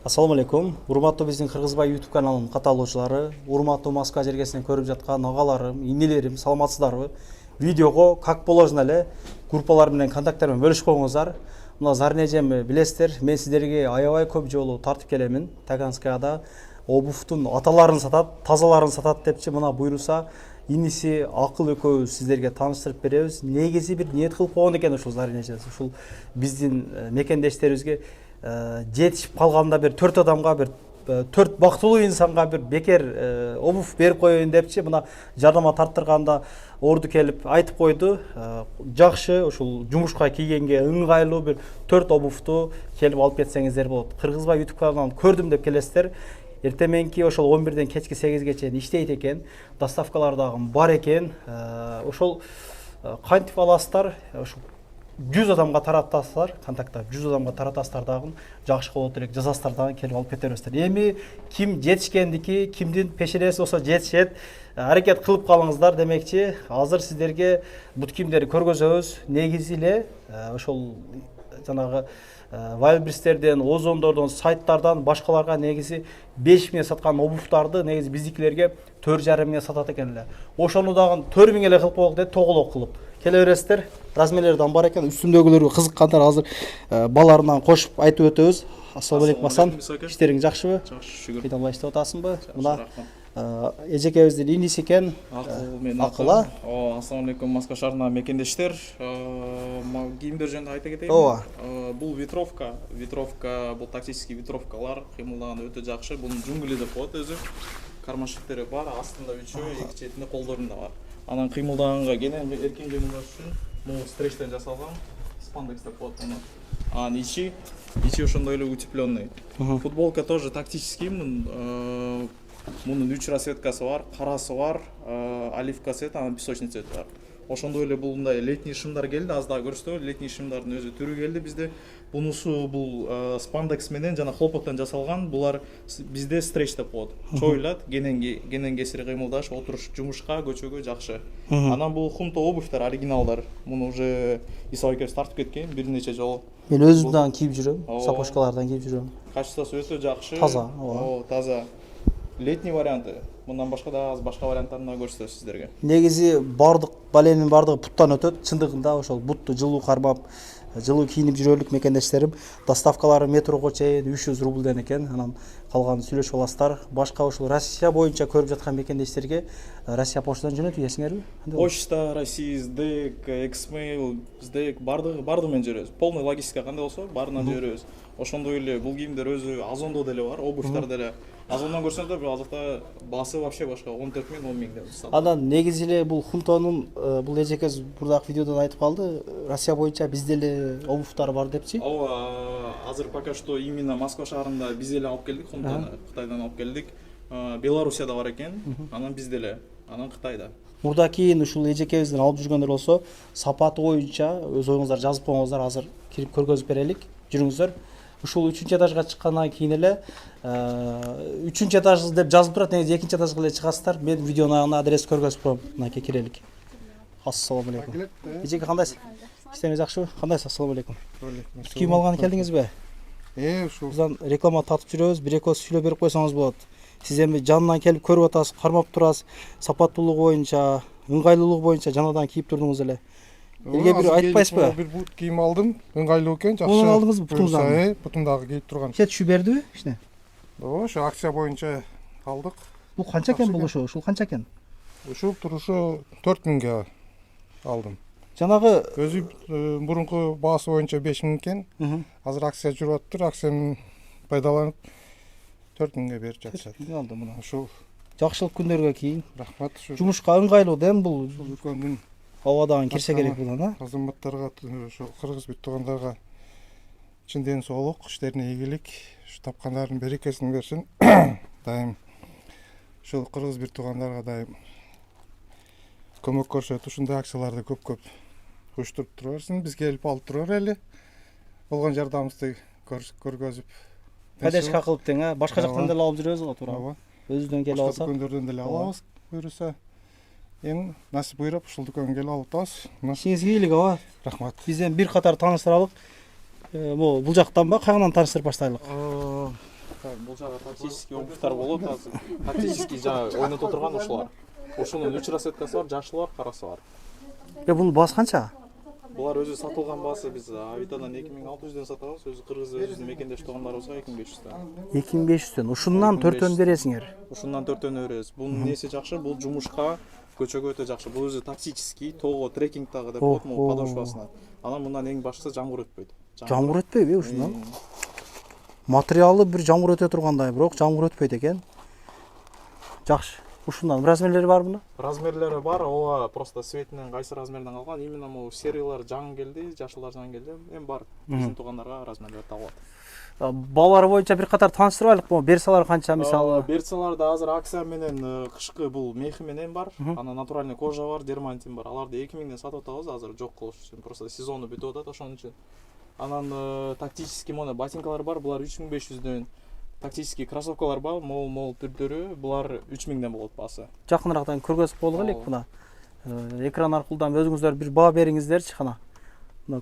Ассаламу алейкум. Урматтуу биздин Кыргызбай YouTube каналынын каталоочулары, урматтуу Москва жергесинен көрүп жаткан агаларым, инелерим, саламатсыздарбы? Видеого как положено эле группалар менен контакттар менен бөлүшүп коюңуздар. Мына Зарин эжемди билесиздер, мен сиздерге аябай көп жолу тартып келемин. Таганскада обувтун аталарын сатат, тазаларын сатат депчи мына буйруса иниси Акыл экөөбүз сиздерге тааныштырып беребиз. Негизи бир ниет кылып койгон экен ушул Зарин эжеси. Ушул биздин мекендештерибизге жетишип калганда бир 4 адамга бир 4 бактылуу инсанга бир бекер обув берип коеюн депчи мына жардама тарттырганда орду келип айтып койду. Жакшы ушул жумушка кийгенге ыңгайлуу бир 4 обувту келип алып кетсеңиздер болот. Кыргызбай YouTube каналынан көрдүм деп келесиздер. Эртеменки ошол 11ден кечки 8ге чейин иштейт экен. Доставкалар дагы бар экен. Ошол кантип аласыздар? Ошол 100 адамга таратасыздар, контакта 100 адамга таратасыздар дагы жакшы болот элек, жазасыздар дагы келип алып кете бересиздер. Эми ким жетишкендики, кимдин пешенеси болсо жетишет, аракет кылып калыңыздар демекчи. Азыр сиздерге бут кийимдерди көргөзөбүз. Негизи эле ошол жанагы Вайлбристерден, Озондордон, сайттардан башкаларга негизи 5000 саткан обувтарды негизи биздикилерге 4,5 сатат экен эле. Ошону дагы 4000 эле кылып коелук деп тоголок кылып. Келе бересиздер. Размерлерден бар экен. Үстүндөгүлөргө кызыккандар азыр баларынан кошуп айтып өтөбүз. Ассаламу алейкум Асан. Иштериң жакшыбы? Жакшы, шүгүр. Кыйналбай иштеп атасыңбы? Мына эжекебиздин иниси экен. Акыл. Ассаламу алейкум Москва шаарына мекендештер. Кийимдер жөнүндө айта кетейин. Ооба. Бул ветровка, бул тактический ветровкалар кыймылдаганда өтө жакшы. Бунун джунгли деп коет өзү. Кармашектери бар, астында үчөө, эки четинде колдорунда бар. Анан кыймылдаганга кенен эркин кыймылдаш үчүн могу стречтен жасалган спандекс деп коет муну. Анан ичи ошондой эле утепленный. Футболка тоже тактический, мунун 3 расцветкасы бар, карасы бар, оливка цвет, анан песочный цвет бар. Ошондой эле бул мындай летний шымдар келди, аз дагы көрсөтөбү. Летний шымдардын өзү түрү келди бизде. Бунусу бул спандекс менен жана хлопоттон жасалган. Булар бизде стретч деп коет. Чоюлат, кенен кесири кыймылдаш, отуруш жумушка, көчөгө жакшы. Анан бул хунто обувьтар оригиналдар. Муну уже Исаак экөөбүз тартып кеткен бир нече жолу. Мен өзүм дагы кийип жүрөм, сапожкалардан кийип жүрөм. Качествосу өтө жакшы. Таза, таза. Летний варианты. Мындан башка да аз башка варианттарын да көрсөтөбүз сиздерге. Негизи бардык баленин бардыгы буттан өтөт. Чындыгында ошол бутту жылуу кармап, жылуу кийинип жүрөлүк мекендештерим. Доставкалары метрого чейин 300 рубльден экен. Анан калганын сүйлөшүп аласыздар. Башка ошол Россия боюнча көрүп жаткан мекендештерге Россия почтадан жөнөтүп ийесиңерби? Почта, Россия, СДЭК, Xmail, СДЭК бардыгы менен жүрөбүз. Полный логистика кандай болсо баарынан жүрөбүз. Ошондой эле бул кийимдер өзү Озондо деле бар, обувьтар деле. Озондон көрсөңүздөр бир азыркта баасы вообще башка 14 000, 10 000 деп сатат. Анан негизи эле бул хунтонун бул эжекебиз бурдак видеодон айтып калды. Россия боюнча бизде эле обувьтар бар депчи. Ооба, азыр пока что именно Москва шаарында биз эле алып келдик, хунтону Кытайдан алып келдик. Белоруссияда бар экен, анан бизде эле, анан Кытайда. Мурда кийин ушул эжекебизден алып жүргөндөр болсо, сапаты боюнча өз оюңуздар жазып коюңуздар, азыр кирип көргөзүп берелик. Жүрүңүздөр. Ушул 3-чү этажга чыккандан кийин эле 3-чү этаж деп жазып турат, негизи 2-чи этажга эле чыгасыздар. Мен видеонун аягына адрес көргөзүп коем. Мынакей кирелик. Ассаламу алейкум. Эжеке кандайсыз? Иштериңиз жакшыбы? Кандайсыз? Ассаламу алейкум. Кийим алганы келдиңизби? Ушул. Биздан реклама тартып жүрөбүз. Бир экөөс сүйлөп берип койсоңуз болот. Сиз эми жанынан келип көрүп атасыз, кармап турасыз. Сапаттуулугу боюнча, ыңгайлуулугу боюнча жанадан кийип турдуңуз эле. Элге бир айтпайсызбы? Бир бут кийим алдым, ыңгайлуу экен, жакшы. Onu алдыңызбы бутуңуздан? Бутумдагы кийип турган. Кетишүү бердиби? Ишне? Ошо акция боюнча алдык. Бул канча экен бул ошо? Ушул канча экен? Ушул турушу 4000ге алдым. Жанагы Өзү мурунку баасы боюнча 5000 экен. Азыр акция жүрүп атыптыр. Акцияны пайдаланып 4000ге берип жатышат. алдым мына. Ушул Жакшылык күндөргө кийин. рахмат. Жумушка ыңгайлуу дем бул. Үлкөндүн Абадан кирсе керек булдан, а? азаматтарга, ошо кыргыз бүт туугандарга чын ден соолук, иштерине ийгилик, тапкандардын берекесин берсин. Дайым ушул кыргыз бүт туугандарга дайым көмөк көрсөтүп, ушундай акцияларды көп уюштуруп тура берсин. Бизге келип алып тура берели. Болгон жардамыбызды көргөзүп. Поддержка кылып тең, а? Башка жактан деле алып жүрөбүз го туура. Ооба. Өзүбүздөн келип алсак. Дүкөндөрдөн деле алабыз, буйруса. Эми насип буйрап ушул дүкөнгө келип алып атабыз. Ишиңиз ийгилик, ооба. Рахмат. Бизден бир катар тааныштыралык. Бул жактан ба, кайгынан тааныштырып баштайлык? бул жагы тактический обувьтар болот азыр. Тактический жана ойното турган ушулар. Ошонун 3 расеткасы бар, жашы бар, карасы бар. Бунун баасы канча? Булар өзү сатылган баасы биз Авитадан 2600дөн сатабыз, өзү кыргыз өзүбүздүн мекендеш туугандарыбызга 2500дөн. 2500дөн. Ушундан 4төн бересиңер. Ушундан 4төн беребиз. Бунун неси жакшы, бул жумушка, көчөгө өтө жакшы. Бул өзү тактический, тоого трекингдагы деп коет, могу подошвасына. Анан мындан эң башкысы жамгыр өтпөйт. Жамгыр өтпөйбү ушундан? Материалы бир жамгыр өтө тургандай, бирок жамгыр өтпөйт экен. Жакшы. Ушундан размерлери бар муну? Размерлери бар, ооба просто светинен кайсы размерден калган. Именно могу сериялар жаңы келди, жашылар жаңы келди. Эми бар. Биздин туугандарга размерлер табылат. Баалары боюнча бир катар тааныштырып алайлыкпы? Берсалар канча мисалы? Берсаларда азыр акция менен кышкы бул мехи менен бар. Анан натуральный кожа бар, дермантин бар. Аларды 2000ден сатып атабыз азыр жок кылыш үчүн. Просто сезону бүтүп атат ошон үчүн. Анан тактический моно ботинкалар бар, булар 3500дөн. Тактический кроссовкалар бар, мол түрдөрү, булар 3000ден болот баасы. Жакынырактан көргөзүп болдук элек мына. Экран аркылуудан өзүңүздөр бир баа бериңиздерчи кана.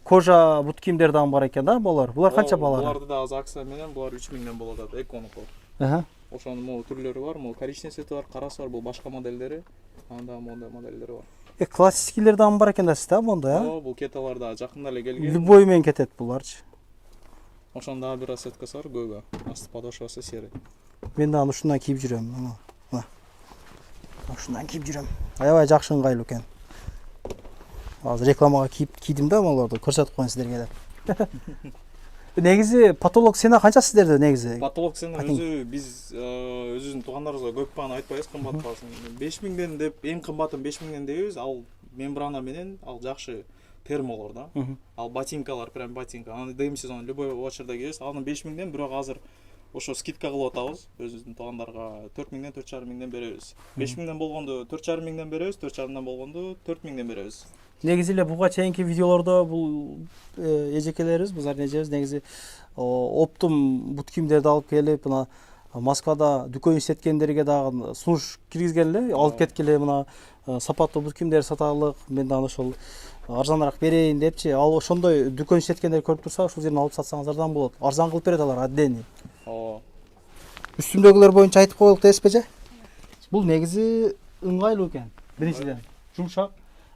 Кожа бут кийимдер дагы бар экен да, булар. Булар канча баалары? Буларды да азыр акция менен булар 3000ден болот атат, эконуку. Ошонун могу түрлөрү бар, могу коричневый цвети бар, карасы бар, бул башка модельдери. Анда модельдери бар. Классикилер дагы бар экен да сизде, монда, Ооба, бул кеталар да жакында эле келген. Любой менен кетет буларчы. Ошондо дагы бир расеткасы бар, көбү. Асты подошвасы серый. Мен дагы ушундан кийип жүрөм. Мына. Ушундан кийип жүрөм. Аябай жакшы ыңгайлуу экен. Азыр рекламага кийдим да маларды көрсөтүп коеюн сиздерге деп. Негизи потолок сена канча сиздерде негизи? Потолок сена өзү биз өзүбүздүн туугандарыбызга көп бааны айтпайбыз, кымбат баасын. 5000ден деп эң кымбатын 5000ден дейбиз. Ал мембрана менен, ал жакшы термолор да. Ал ботинкалар, прям ботинка. Аны дем сезон любой очерда кийебиз. Аны 5000ден, бирок азыр ошо скидка кылып атабыз. Өзүбүздүн туугандарга 4000ден, 4500ден беребиз. 5000ден болгондо 4500ден беребиз, 4500ден болгондо 4000ден беребиз. Негизи эле буга чейинки видеолордо бул эжекелерибиз, бузардын эжебиз негизи оптум бут кийимдерди алып келип, мына Москвада дүкөн иштеткендерге дагы сунуш киргизген эле, алып кеткиле мына сапаттуу бут кийимдер саталык, мен дагы ошол арзаныраак берейин депчи. Ал ошондой дүкөн иштеткендер көрүп турса, ушул жерден алып сатсаңыздардан болот. Арзан кылып берет алар отдельный. Ооба. Үстүндөгүлөр боюнча айтып коелук дейсизби же? Бул негизи ыңгайлуу экен. Биринчиден, жумшак.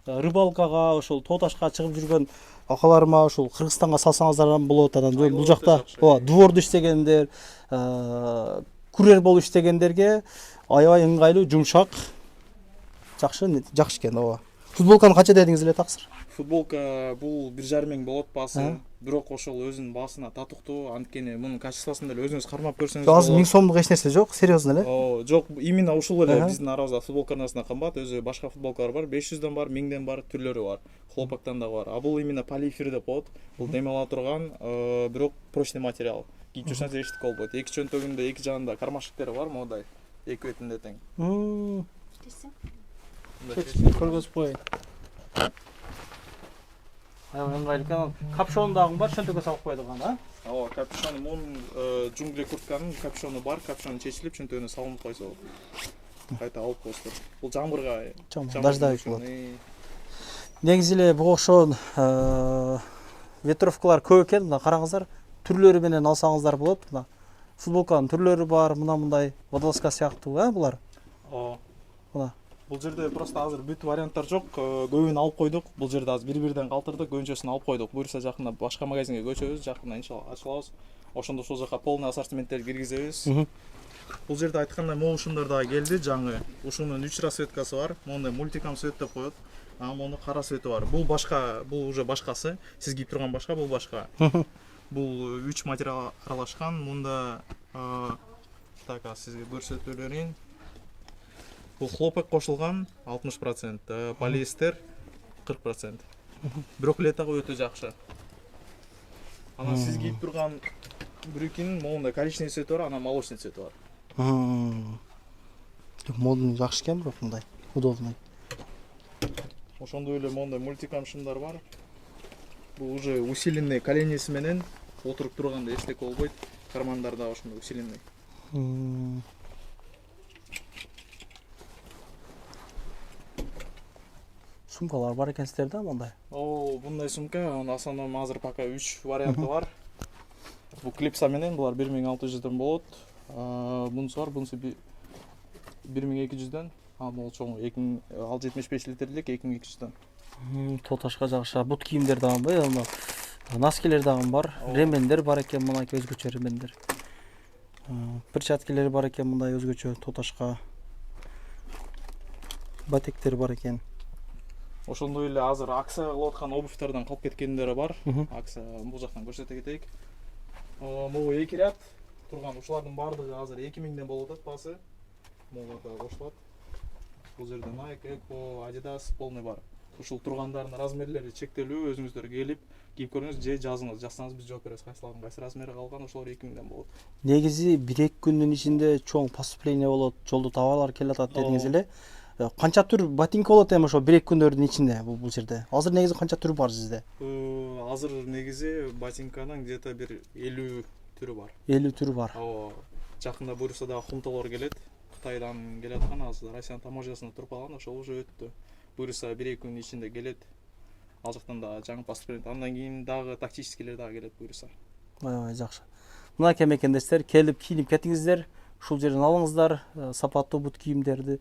Рыбалкага, ошол тоо ташка чыгып жүргөн акаларыма ошол Кыргызстанга салсаңыздардан болот. Анан бул жакта дворду иштегендер, курьер болуп иштегендерге аябай ыңгайлуу, жумшак. Жакшы экен, ооба. Футболканы канча дедиңиз эле таксыр? Футболка бул 1,5 болот баасы. Бирок ошол өзүнүн баасына татыктуу, анткени мунун качествосын деле өзүңүз кармап көрсөңүз болот. Азыр 1000 сомдук эч нерсе жок, серьезно эле? Жок, именно ушул эле биздин арабызда футболканын арасында кымбат, өзү башка футболкалар бар, 500дөн бар, 1000ден бар, түрлөрү бар. Хлопактан да бар. А бул именно полиэфир деп коет. Бул дем ала турган, бирок прочный материал. Кийип жүрсөңүз эчтик болбойт. Эки чөнтөгүндө эки жагында кармашыктары бар, модай. Эки бетинде тең. Көргөзүп коеюн. Аябай ыңгайлуу экен. Капшон дагы бар, чөнтөгкө салып коет аны, Ооба, капюшон мунун джунгли куртканын капюшону бар, капюшон чечилип чөнтөгүнө салынып койсо кайта алып коесуңар. Бул жамгырга, даждабык болот. Негизи эле буга окшогон ветровкалар көп экен, мына караңыздар. Түрлөрү менен алсаңыздар болот. Мына футболканын түрлөрү бар, мындай водолазка сыяктуу, булар. Ооба. Мына Бул жерде просто азыр бүт варианттар жок. Көбүн алып койдук. Бул жерде азыр бир-бирден калтырдык, көбүнчөсүн алып койдук. Буюрса жакында башка магазинге көчөбүз, жакында иншалла ачылабыз. Ошондо ушул жака полный ассортименттерди киргизебиз. Бул жерде айткандай моушундар дагы келди, жаңы. Ушунун 3 расветкасы бар. Мондай мультикам свет деп коет. Монун кара свети бар. Бул башка, бул уже башкасы. Сиз кийип турган башка, бул башка. Бул 3 материал аралашкан. Мунда так, сизге көрсөтүп берейин. Бул хлопок кошулган 60%, полиэстер 40%. Бирок летого өтө жакшы. Анан сиз кийип турган брюкинин моундай коричневый цвети бар, анан молочный цвети бар. Модун жакшы экен, бирок мындай удобный. Ошондой эле моундай мультикам шымдар бар. Бул уже усиленный коленеси менен отуруп турганда эчтеке болбойт. Кармандар да ошондой усиленный. Сумкалар бар экен сиздерде мондай. Мындай сумка, основном азыр пока 3 варианты бар. Бул клипса менен булар 1600 болот. Бунусу бар, бунусу 1200. Могул чоң 2000 ал 75 литрлик 2200. Тоташка жакшы. Бут кийимдер дагы бар, носкилер дагы бар, ремендер бар экен, мынакей өзгөчө ремендер. Перчаткалер бар экен, мындай өзгөчө тоташка. Батектер бар экен. Ошондой эле азыр акция кылып аткан обувьтардан калып кеткендери бар. Акция бул жактан көрсөтө кетейик. Могу 2 ряд турган ушулардын баардыгы азыр 2000ден болуп атат баасы. Могуларга кошулат. Бул жерде Nike, Echo, Adidas полный бар. Ушул тургандардын размерлери чектелүү, өзүңүздөр келип кийип көрүңүз же жазыңыз, жазсаңыз биз жооп беребиз кайсылардын кайсы размери калган, ошолор 2000ден болот. Негизи 1-2 күндүн ичинде чоң поступление болот, жолдо товарлар келатат дедиңиз эле. Канча түр ботинка болот эми ошо 1-2 күндөрдүн ичинде бул жерде? Азыр негизи канча түр бар сизде? Азыр негизи ботинканын где-то бир 50 түрү бар. 50 түрү бар. Жакында буюрса дагы хумтолор келет. Кытайдан келе аткан, азыр Россиянын таможнясында туруп калган, ошол уже өттү. Буюрса 1-2 күндүн ичинде келет. Ал жактан да жаңы паспорт, андан кийин дагы тактическийлер дагы келет буюрса. Аябай жакшы. Мынакей мекендештер, келип кийинип кетиңиздер, ушул жерден алыңыздар, сапаттуу бут кийимдерди.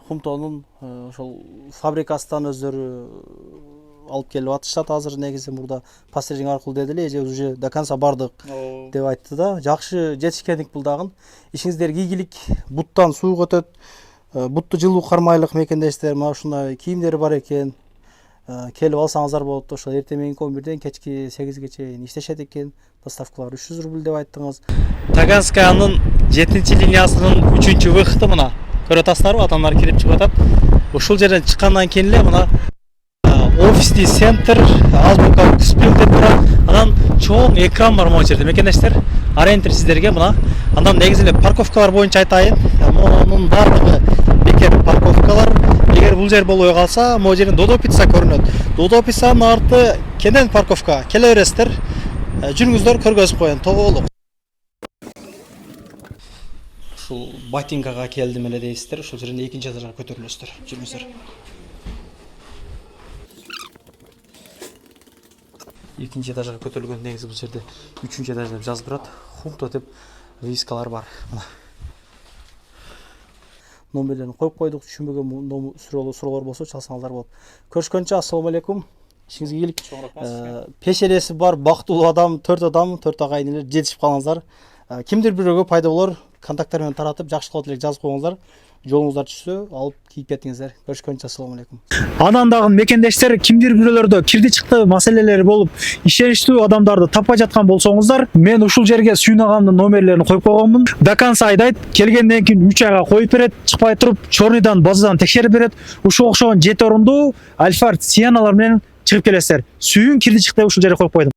Хумтонун ошол фабрикасынан өздөрү алып келип атышат. Азыр негизи мурда посредник аркылуу деди эле, эже уже до конца бардык деп айтты да. Жакшы жетишкендик бул дагы. Ишиңиздер ийгилик, буттан суу өтөт. Бутту жылуу кармайлык мекендештер, мына ушундай кийимдер бар экен. Келип алсаңыздар болот. Ошо эртең мененки 11ден кечки 8ге чейин иштешет экен. Доставкалар 300 рубль деп айттыңыз. Таганскаянын 7-линиясынын 3-выходу мына. Көрүп атасыздарбы, адамдар кирип чыгып атат. Ушул жерден чыккандан кийин эле мына офисный центр, азбука спил деп турат. Анан чоң экран бар могу жерде мекендештер. Ориентир сиздерге мына. Андан негизи эле парковкалар боюнча айтайын. Мунун баардыгы бекер парковкалар. Эгер бул жер болбой калса, могу жерден Додо пицца көрүнөт. Додо пиццанын арты кенен парковка. Келе бересиздер. Жүрүңүздөр, көргөзүп коеюн. Толук. Ушул ботинкага келдим эле дейсиздер. Ушул жерден экинчи этажга көтөрүлөсүздөр. Жүрүңүздөр. Экинчи этажга көтөрүлгөн, негизи бул жерде 3-чү этаж деп жазып турат. Хумто деп вивискалар бар. Мына. Номерлерин коюп койдук. Түшүнбөгөн суроолор болсо чалсаңыздар болот. Көрүшкөнчө ассалому алейкум. Ишиңизге ийгилик. Пешенеси бар, бактылуу адам, 4 агайын эле жетишип калыңыздар. Кимдир бирөөгө пайда болор, контакттар менен таратып, жакшы кылып эле жазып коюңуздар. Жолуңуздар түшсө, алып кийип кетиңиздер. Көрүшкөнчө ассалому алейкум. Анан дагы мекендештер, кимдир бирөөлөрдө кирди чыкты маселелери болуп, ишеничтүү адамдарды таппай жаткан болсоңуздар, мен ушул жерге Сүйүн агамдын номерлерин коюп койгонмун. До конца айдайт, келгенден кийин 3 айга коюп берет, чыкпай туруп, чорныйдан базадан текшерип берет. Ушул окшогон 7 орундуу Альфард Сианалар менен чыгып келесиздер. Сүйүн кирди чыкты ушул жерге коюп койдум.